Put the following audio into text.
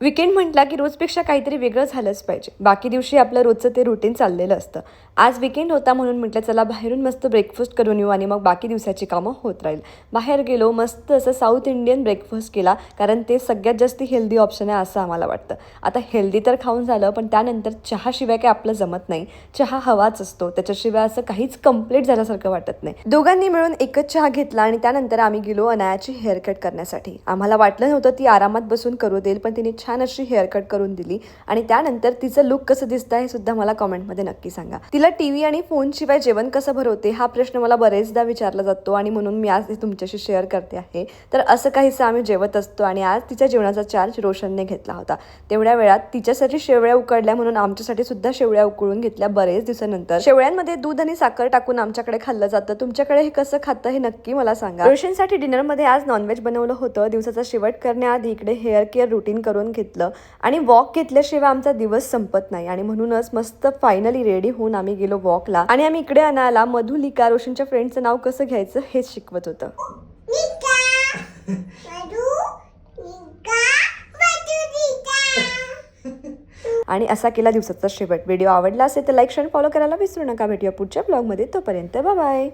Weekend म्हटला की रोजपेक्षा काहीतरी वेगळं झालंच पाहिजे. बाकी दिवशी आपलं रोजचं ते रुटीन चाललेलं असतं. आज वीकेंड होता म्हणून म्हटलं चला बाहेरून मस्त ब्रेकफास्ट करून येऊ आणि मग बाकी दिवसाची कामं होत राहील. बाहेर गेलो, मस्त असं साऊथ इंडियन ब्रेकफास्ट केला, कारण ते सगळ्यात जास्त हेल्दी ऑप्शन आहे असं आम्हाला वाटतं. आता हेल्दी तर खाऊन झालं, पण त्यानंतर चहाशिवाय काही आपलं जमत नाही. चहा हवाच असतो, त्याच्याशिवाय असं काहीच कंप्लीट झाल्यासारखं वाटत नाही. दोघांनी मिळून एकच चहा घेतला आणि त्यानंतर आम्ही गेलो अनायाची हेअरकट करण्यासाठी. आम्हाला वाटलं नव्हतं ती आरामात बसून करू देईल, पण तिने छान अशी हेअरकट करून दिली. आणि त्यानंतर तिचं लुक कसं दिसतं हे सुद्धा मला कमेंटमध्ये नक्की सांगा. तिला टीव्ही आणि फोन शिवाय जेवण कसं भरवते हा प्रश्न मला बरेचदा विचारला जातो आणि म्हणून मी आज तुमच्याशी शेअर करते आहे. तर असं काहीसं आम्ही जेवत असतो आणि आज तिच्या जेवणाचा चार्ज रोशनने घेतला होता. तेवढ्या वेळात तिच्यासाठी शेवळ्या उकडल्या, म्हणून आमच्यासाठी सुद्धा शेवळ्या उकळून घेतल्या बरेच दिवसानंतर. शेवळ्यांमध्ये दूध आणि साखर टाकून आमच्याकडे खाल्लं जातं. तुमच्याकडे हे कसं खातं हे नक्की मला सांगा. रोशनसाठी डिनरमध्ये आज नॉनव्हेज बनवलं होतं. दिवसाचा शेवट करण्याआधी इकडे हेअर केअर रुटीन करून घेतलं आणि वॉक घेतल्याशिवाय आमचा दिवस संपत नाही आणि म्हणूनच मस्त फायनली रेडी होऊन आम्ही गेलो वॉकला. आणि आम्ही इकडे अनायाला मधुलिका, रोशनच्या फ्रेंडचं नाव कसं घ्यायचं हेच शिकवत होतं. आणि असा केला दिवसाचा शेवट. व्हिडिओ आवडला असेल तर लाईक, शेअर, फॉलो करायला विसरू नका. भेटूया पुढच्या ब्लॉगमध्ये. तोपर्यंत बाय बाय.